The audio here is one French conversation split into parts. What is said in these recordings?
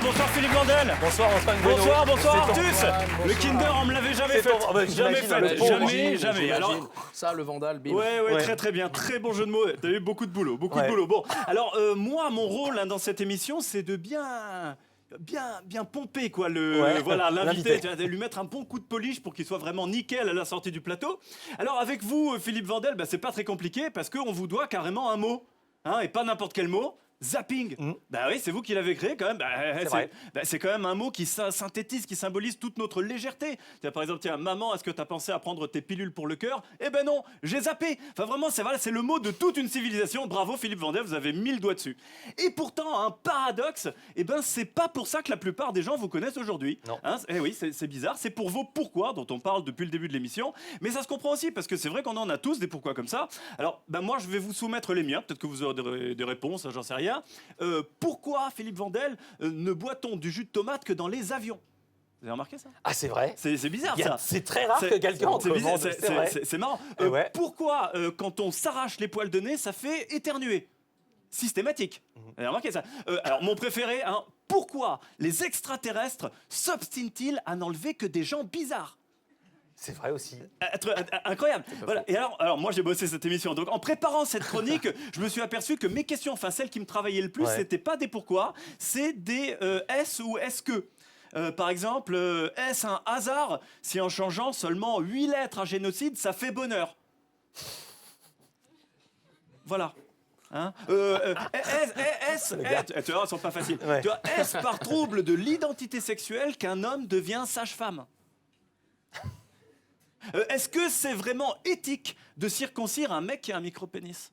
bonsoir Philippe Vandel. Bonsoir Antoine Bueno. Bonsoir Artus. Bonsoir. Le Kinder, on me l'avait jamais fait. Jamais. Ça, le Vandal, bim. Ouais, très bien. Très bon jeu de mots. T'as eu beaucoup de boulot, de boulot. Bon, alors moi, mon rôle dans cette émission, c'est de bien pomper quoi l'invité, de lui mettre un bon coup de polish pour qu'il soit vraiment nickel à la sortie du plateau. Alors avec vous Philippe Vandel, c'est pas très compliqué parce qu'on vous doit carrément un mot, et pas n'importe quel mot. Zapping. Bah oui, c'est vous qui l'avez créé quand même. C'est quand même un mot qui synthétise, qui symbolise toute notre légèreté. Par exemple, maman, est-ce que t'as pensé à prendre tes pilules pour le cœur? Eh ben non, j'ai zappé. Enfin vraiment, c'est le mot de toute une civilisation. Bravo Philippe Vandel, vous avez mis le doigt dessus. Et pourtant, un paradoxe, c'est pas pour ça que la plupart des gens vous connaissent aujourd'hui. Non. Oui, c'est bizarre. C'est pour vos pourquoi dont on parle depuis le début de l'émission. Mais ça se comprend aussi parce que c'est vrai qu'on en a tous des pourquoi comme ça. Alors, moi, je vais vous soumettre les miens. Peut-être que vous aurez des réponses, j'en sais rien. Pourquoi, Philippe Vandel, ne boit-on du jus de tomate que dans les avions? Vous avez remarqué ça? Ah, c'est vrai. C'est bizarre ça. C'est très rare que quelqu'un en commande. C'est marrant. Pourquoi, quand on s'arrache les poils de nez, ça fait éternuer? Systématique. Vous avez remarqué ça? Alors, mon préféré, pourquoi les extraterrestres s'obstinent-ils à n'enlever que des gens bizarres? C'est vrai aussi. Incroyable. Voilà. Et alors moi j'ai bossé cette émission. Donc en préparant cette chronique, je me suis aperçu que mes questions, celles qui me travaillaient le plus, c'était pas des pourquoi, c'est des est-ce ou est-ce que. Par exemple, est-ce un hasard si en changeant seulement 8 lettres à génocide, ça fait bonheur? Voilà. Tu vois, elles sont pas faciles. Tu vois, est-ce par trouble de l'identité sexuelle qu'un homme devient sage-femme? Est-ce que c'est vraiment éthique de circoncire un mec qui a un micro-pénis?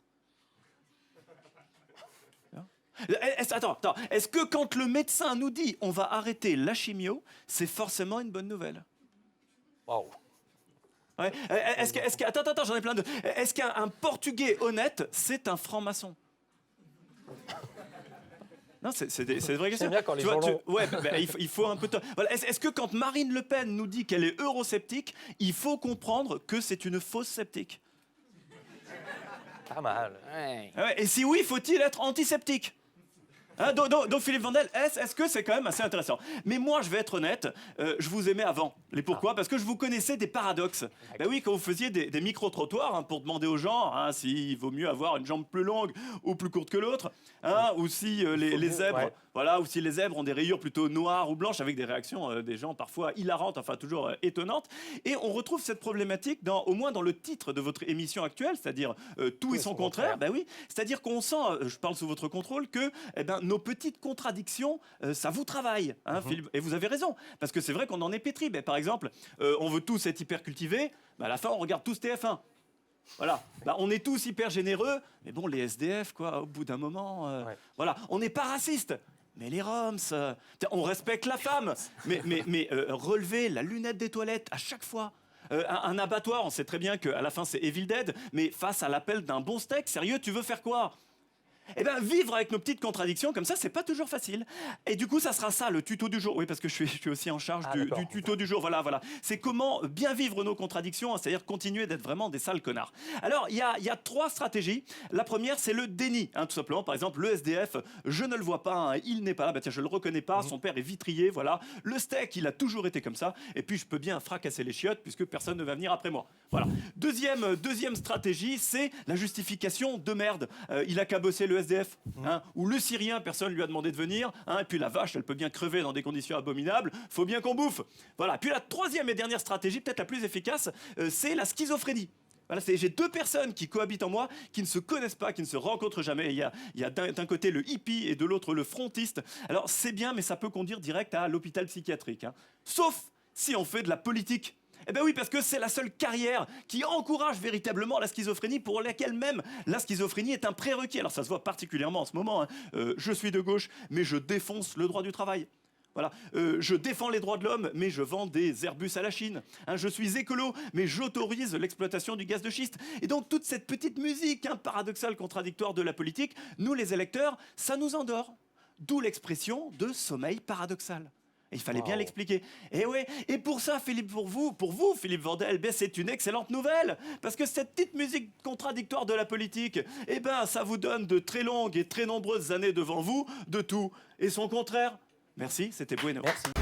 Attends. Est-ce que quand le médecin nous dit on va arrêter la chimio, c'est forcément une bonne nouvelle? Waouh. Attends, j'en ai plein d'autres. Est-ce qu'un Portugais honnête, c'est un franc-maçon? Non, c'est des vraies questions. C'est bien quand les gens l'ont. Il faut un peu... Voilà. Est-ce que quand Marine Le Pen nous dit qu'elle est eurosceptique, il faut comprendre que c'est une fausse sceptique? Pas mal. Et si oui, faut-il être antiseptique? Donc Philippe Vandel, est-ce que c'est quand même assez intéressant? Mais moi, je vais être honnête, je vous aimais avant. Les pourquoi? Parce que je vous connaissais des paradoxes. Oui, quand vous faisiez des micro-trottoirs pour demander aux gens s'il vaut mieux avoir une jambe plus longue ou plus courte que l'autre, ou si les zèbres... Voilà, ou si les zèbres ont des rayures plutôt noires ou blanches, avec des réactions des gens parfois hilarantes, enfin toujours étonnantes. Et on retrouve cette problématique au moins dans le titre de votre émission actuelle, c'est-à-dire tout et son contraire. Oui, c'est-à-dire qu'on sent, je parle sous votre contrôle, que nos petites contradictions, ça vous travaille, Philippe. Et vous avez raison, parce que c'est vrai qu'on en est pétri. Par exemple, on veut tous être hyper cultivés, à la fin on regarde tous TF1. Voilà, on est tous hyper généreux, mais bon, les SDF, au bout d'un moment, voilà, on n'est pas raciste. Mais les Roms, on respecte la femme, mais relever la lunette des toilettes à chaque fois. Un abattoir, on sait très bien qu'à la fin c'est Evil Dead, mais face à l'appel d'un bon steak, sérieux, tu veux faire quoi? Vivre avec nos petites contradictions comme ça, c'est pas toujours facile. Et du coup, ça sera ça, le tuto du jour. Oui, parce que je suis aussi en charge du tuto du jour. Voilà. C'est comment bien vivre nos contradictions, c'est-à-dire continuer d'être vraiment des sales connards. Alors, il y a 3 stratégies. La première, c'est le déni, tout simplement. Par exemple, le SDF, je ne le vois pas, il n'est pas là. Je le reconnais pas, son père est vitrier, voilà. Le steak, il a toujours été comme ça. Et puis, je peux bien fracasser les chiottes puisque personne ne va venir après moi. Voilà. Deuxième stratégie, c'est la justification de merde. Il a qu'à bosser le SDF, ou le Syrien, personne lui a demandé de venir, et puis la vache, elle peut bien crever dans des conditions abominables, faut bien qu'on bouffe. Voilà. Puis la troisième et dernière stratégie, peut-être la plus efficace, c'est la schizophrénie. Voilà, j'ai 2 personnes qui cohabitent en moi, qui ne se connaissent pas, qui ne se rencontrent jamais. Il y a d'un côté le hippie et de l'autre le frontiste. Alors c'est bien, mais ça peut conduire direct à l'hôpital psychiatrique. Sauf si on fait de la politique. Oui, parce que c'est la seule carrière qui encourage véritablement la schizophrénie, pour laquelle même la schizophrénie est un prérequis. Alors ça se voit particulièrement en ce moment. Je suis de gauche, mais je défonce le droit du travail. Voilà. Je défends les droits de l'homme, mais je vends des Airbus à la Chine. Je suis écolo, mais j'autorise l'exploitation du gaz de schiste. Et donc toute cette petite musique paradoxale, contradictoire de la politique, nous les électeurs, ça nous endort. D'où l'expression de sommeil paradoxal. Et il fallait bien l'expliquer. Et pour ça, Philippe, pour vous, Philippe Vandel, c'est une excellente nouvelle. Parce que cette petite musique contradictoire de la politique, ça vous donne de très longues et très nombreuses années devant vous, de tout et son contraire. Merci, c'était bueno. Merci.